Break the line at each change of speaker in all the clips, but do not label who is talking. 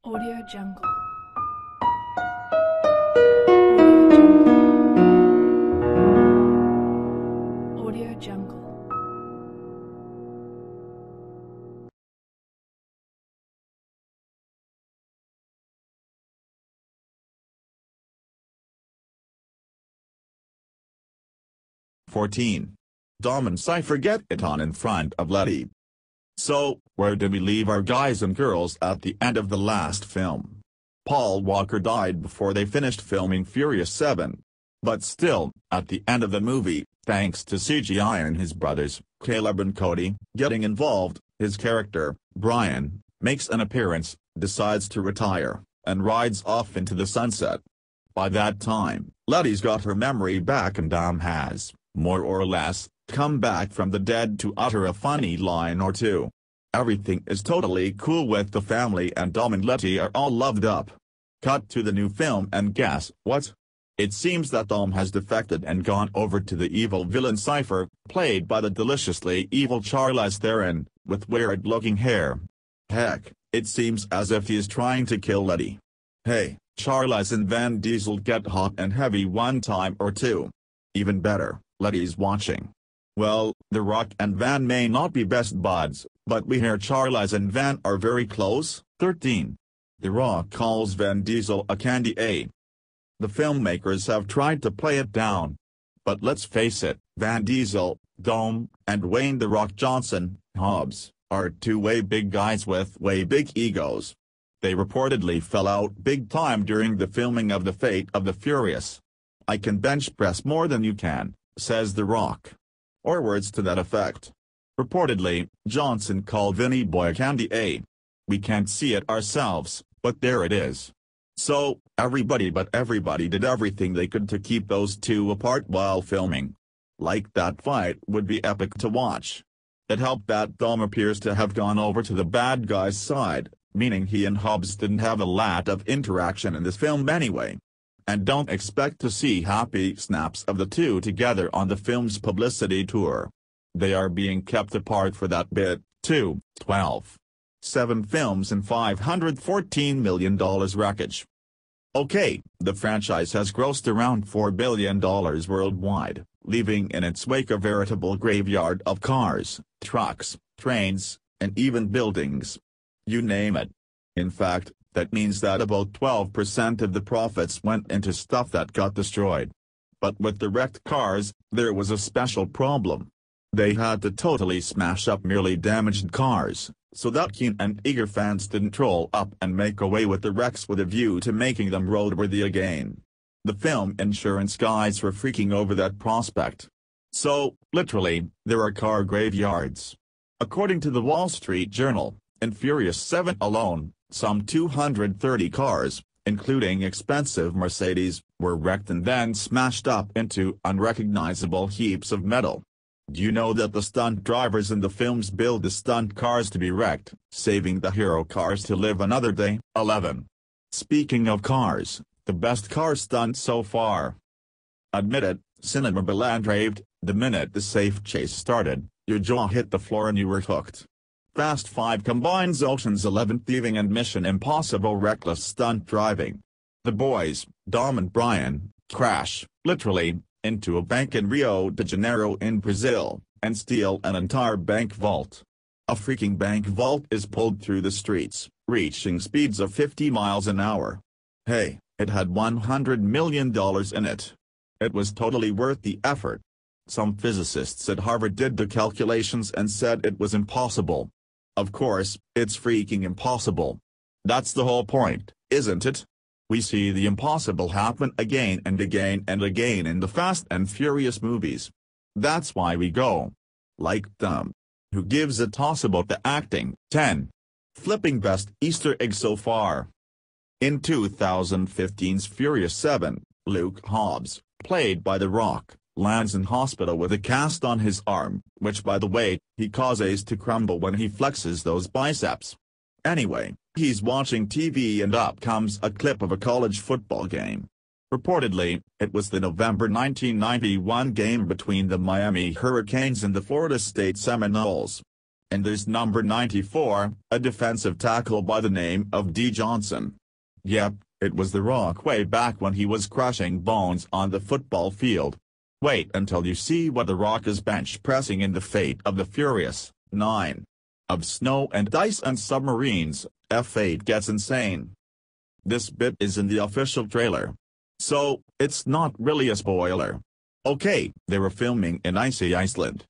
Audio Jungle. Audio Jungle.
14. Dom and Cipher get it on in front of Letty. So, where did we leave our guys and girls at the end of the last film? Paul Walker died before they finished filming Furious 7. But still, at the end of the movie, thanks to CGI and his brothers, Caleb and Cody, getting involved, his character, Brian, makes an appearance, decides to retire, and rides off into the sunset. By that time, Letty's got her memory back and Dom has, more or less, come back from the dead to utter a funny line or two. Everything is totally cool with the family and Dom and Letty are all loved up. Cut to the new film and guess what? It seems that Dom has defected and gone over to the evil villain Cipher, played by the deliciously evil Charlize Theron, with weird-looking hair. Heck, it seems as if he is trying to kill Letty. Hey, Charlize and Vin Diesel get hot and heavy one time or two. Even better, Letty's watching. Well, The Rock and Van may not be best buds, but we hear Charlize and Van are very close. 13. The Rock calls Vin Diesel a candy A. The filmmakers have tried to play it down. But let's face it, Van Diesel, Dom, and Wayne "The Rock" Johnson, Hobbs, are two way big guys with way big egos. They reportedly fell out big time during the filming of The Fate of the Furious. "I can bench press more than you can," says The Rock. Or words to that effect. Reportedly, Johnson called Vinny Boy candy A. "We can't see it ourselves, but there it is." So, everybody did everything they could to keep those two apart while filming. Like that fight would be epic to watch. It helped that Dom appears to have gone over to the bad guy's side, meaning he and Hobbs didn't have a lot of interaction in this film anyway. And don't expect to see happy snaps of the two together on the film's publicity tour. They are being kept apart for that bit, too. 12. 7 films and $514 million wreckage. Okay, the franchise has grossed around $4 billion worldwide, leaving in its wake a veritable graveyard of cars, trucks, trains, and even buildings. You name it. In fact, that means that about 12% of the profits went into stuff that got destroyed. But with the wrecked cars, there was a special problem. They had to totally smash up merely damaged cars, so that keen and eager fans didn't troll up and make away with the wrecks with a view to making them roadworthy again. The film insurance guys were freaking over that prospect. So, literally, there are car graveyards. According to the Wall Street Journal, in Furious 7 alone, some 230 cars, including expensive Mercedes, were wrecked and then smashed up into unrecognizable heaps of metal. Do you know that the stunt drivers in the films build the stunt cars to be wrecked, saving the hero cars to live another day? 11. Speaking of cars, the best car stunt so far. Admit it, cinema raved, the minute the safe chase started, your jaw hit the floor and you were hooked. Fast 5 combines Ocean's 11 thieving and Mission Impossible reckless stunt driving. The boys, Dom and Brian, crash, literally, into a bank in Rio de Janeiro in Brazil, and steal an entire bank vault. A freaking bank vault is pulled through the streets, reaching speeds of 50 miles an hour. Hey, it had $100 million in it. It was totally worth the effort. Some physicists at Harvard did the calculations and said it was impossible. Of course, it's freaking impossible. That's the whole point, isn't it? We see the impossible happen again and again and again in the Fast and Furious movies. That's why we go. Like them. Who gives a toss about the acting? 10. Flipping best Easter egg so far. In 2015's Furious 7, Luke Hobbs, played by The Rock, lands in hospital with a cast on his arm, which by the way, he causes to crumble when he flexes those biceps. Anyway, he's watching TV and up comes a clip of a college football game. Reportedly, it was the November 1991 game between the Miami Hurricanes and the Florida State Seminoles. And there's number 94, a defensive tackle by the name of D. Johnson. Yep, it was The Rock way back when he was crushing bones on the football field. Wait until you see what The Rock is bench pressing in The Fate of the Furious 9. Of snow and ice and submarines, F8 gets insane. This bit is in the official trailer. So, it's not really a spoiler. Okay, they were filming in icy Iceland.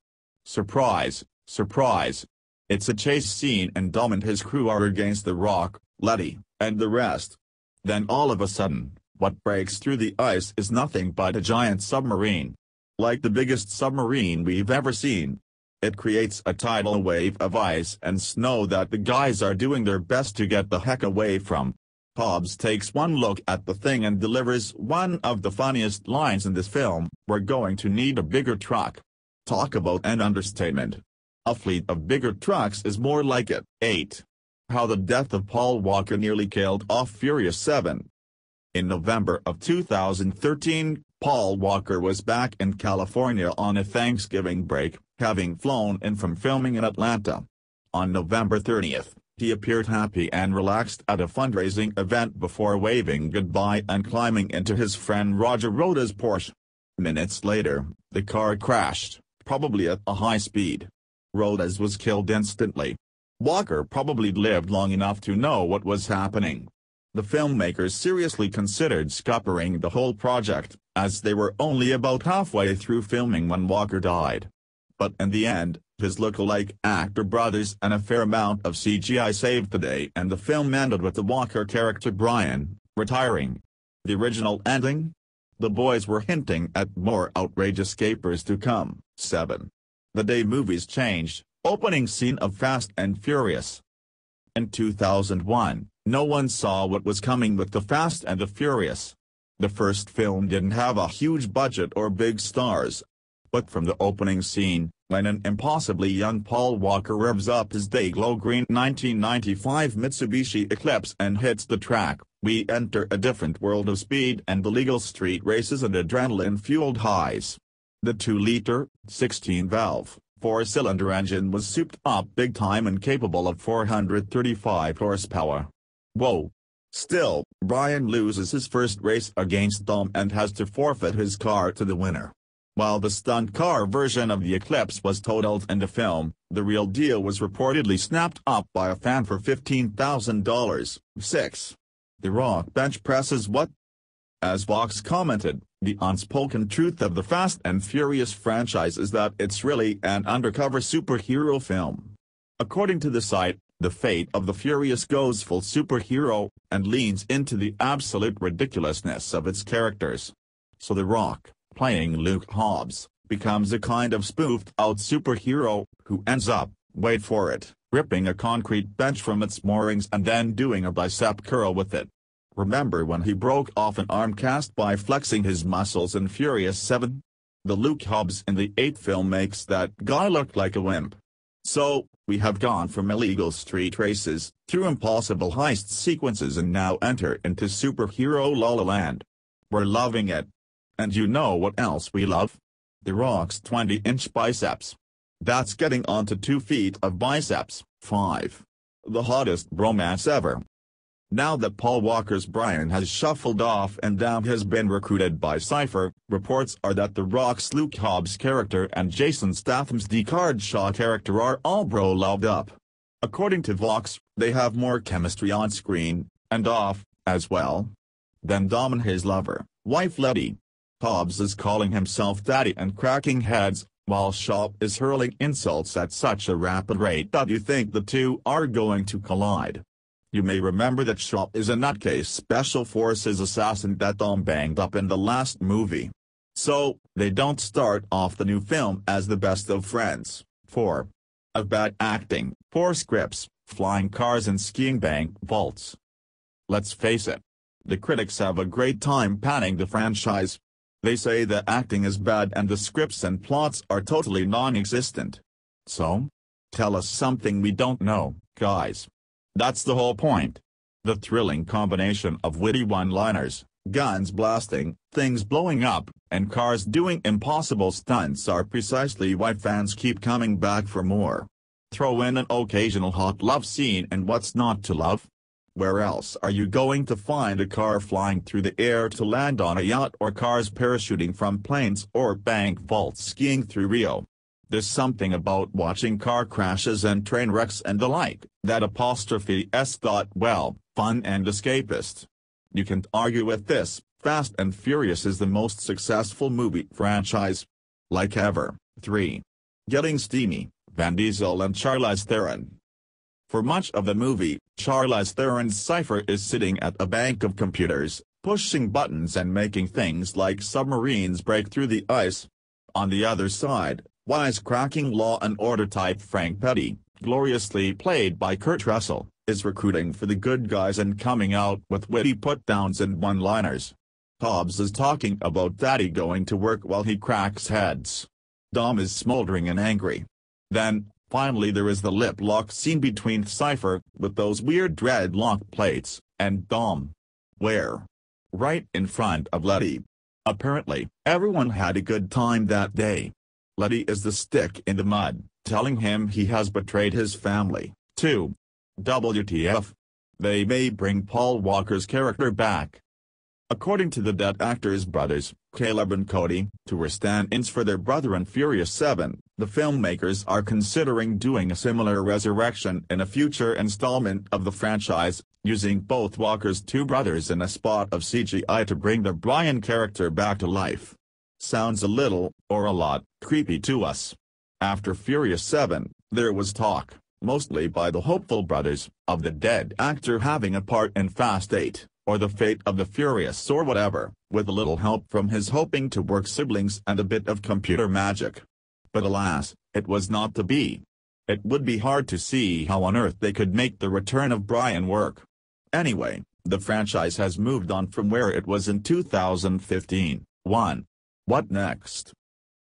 Surprise, surprise. It's a chase scene and Dom and his crew are against The Rock, Letty, and the rest. Then all of a sudden, what breaks through the ice is nothing but a giant submarine. Like the biggest submarine we've ever seen. It creates a tidal wave of ice and snow that the guys are doing their best to get the heck away from. Hobbs takes one look at the thing and delivers one of the funniest lines in this film, "We're going to need a bigger truck." Talk about an understatement. A fleet of bigger trucks is more like it. 8. How the death of Paul Walker nearly killed off Furious 7. In November of 2013, Paul Walker was back in California on a Thanksgiving break, having flown in from filming in Atlanta. On November 30th, he appeared happy and relaxed at a fundraising event before waving goodbye and climbing into his friend Roger Roda's Porsche. Minutes later, the car crashed, probably at a high speed. Rodas was killed instantly. Walker probably lived long enough to know what was happening. The filmmakers seriously considered scuppering the whole project, as they were only about halfway through filming when Walker died. But in the end, his look-alike actor brothers and a fair amount of CGI saved the day and the film ended with the Walker character Brian retiring. The original ending? The boys were hinting at more outrageous capers to come. 7. The day movies changed, opening scene of Fast and Furious. In 2001, no one saw what was coming with the Fast and the Furious. The first film didn't have a huge budget or big stars. But from the opening scene, when an impossibly young Paul Walker revs up his day-glow green 1995 Mitsubishi Eclipse and hits the track, we enter a different world of speed and illegal street races and adrenaline-fueled highs. The 2-liter, 16-valve, 4-cylinder engine was souped up big time and capable of 435 horsepower. Whoa! Still, Brian loses his first race against Dom and has to forfeit his car to the winner. While the stunt car version of the Eclipse was totaled in the film, the real deal was reportedly snapped up by a fan for $15,000. 6. The Rock bench presses what? As Vox commented, the unspoken truth of the Fast and Furious franchise is that it's really an undercover superhero film. According to the site, The Fate of the Furious goes full superhero, and leans into the absolute ridiculousness of its characters. So The Rock, playing Luke Hobbs, becomes a kind of spoofed-out superhero, who ends up, wait for it, ripping a concrete bench from its moorings and then doing a bicep curl with it. Remember when he broke off an arm cast by flexing his muscles in Furious 7? The Luke Hobbs in the 8th film makes that guy look like a wimp. So, we have gone from illegal street races, through impossible heist sequences and now enter into superhero La La Land. We're loving it. And you know what else we love? The Rock's 20-inch biceps. That's getting onto 2 feet of biceps. 5. The hottest bromance ever. Now that Paul Walker's Brian has shuffled off and Dom has been recruited by Cipher, reports are that The Rock's Luke Hobbs character and Jason Statham's Deckard Shaw character are all bro-loved up. According to Vox, they have more chemistry on screen, and off, as well, than Dom and his lover, wife Letty. Hobbs is calling himself daddy and cracking heads, while Shaw is hurling insults at such a rapid rate that you think the two are going to collide. You may remember that Shaw is a nutcase special forces assassin that Dom banged up in the last movie. So, they don't start off the new film as the best of friends. 4. Of bad acting, poor scripts, flying cars and skiing bank vaults. Let's face it. The critics have a great time panning the franchise. They say the acting is bad and the scripts and plots are totally non-existent. So? Tell us something we don't know, guys. That's the whole point. The thrilling combination of witty one-liners, guns blasting, things blowing up, and cars doing impossible stunts are precisely why fans keep coming back for more. Throw in an occasional hot love scene and what's not to love? Where else are you going to find a car flying through the air to land on a yacht, or cars parachuting from planes, or bank vaults skiing through Rio? There's something about watching car crashes and train wrecks and the like that ''s thought well, fun and escapist. You can't argue with this. Fast and Furious is the most successful movie franchise like ever. 3. Getting steamy, Vin Diesel and Charlize Theron. For much of the movie, Charlize Theron's Cipher is sitting at a bank of computers, pushing buttons and making things like submarines break through the ice. On the other side, wisecracking Law and Order type Frank Petty, gloriously played by Kurt Russell, is recruiting for the good guys and coming out with witty put-downs and one-liners. Hobbs is talking about Daddy going to work while he cracks heads. Dom is smoldering and angry. Then, finally there is the lip-lock scene between Cipher, with those weird dreadlock plates, and Dom. Where? Right in front of Letty. Apparently, everyone had a good time that day. Letty is the stick in the mud, telling him he has betrayed his family, too. WTF. They may bring Paul Walker's character back. According to the dead actors' brothers, Caleb and Cody, who were stand-ins for their brother in Furious 7, the filmmakers are considering doing a similar resurrection in a future installment of the franchise, using both Walker's two brothers in a spot of CGI to bring the Brian character back to life. Sounds a little, or a lot, creepy to us. After Furious 7, there was talk, mostly by the hopeful brothers, of the dead actor having a part in Fast 8, or the fate of the Furious or whatever, with a little help from his hoping to work siblings and a bit of computer magic. But alas, it was not to be. It would be hard to see how on earth they could make the return of Brian work. Anyway, the franchise has moved on from where it was in 2015. 1. What next?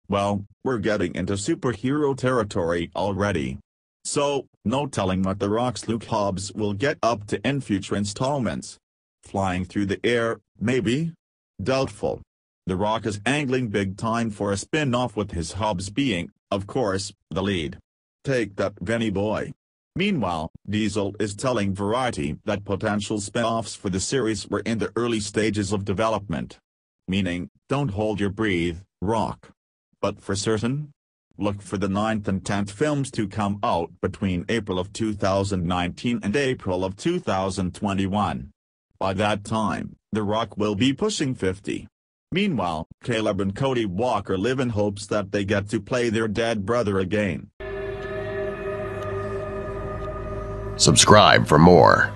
Well, we're getting into superhero territory already. So, no telling what The Rock's Luke Hobbs will get up to in future installments. Flying through the air, maybe? Doubtful. The Rock is angling big time for a spin-off, with his Hobbs being, of course, the lead. Take that, Vinny boy. Meanwhile, Diesel is telling Variety that potential spin-offs for the series were in the early stages of development. Meaning, don't hold your breath, Rock. But for certain? Look for the 9th and 10th films to come out between April of 2019 and April of 2021. By that time, The Rock will be pushing 50. Meanwhile, Caleb and Cody Walker live in hopes that they get to play their dead brother again.
Subscribe for more.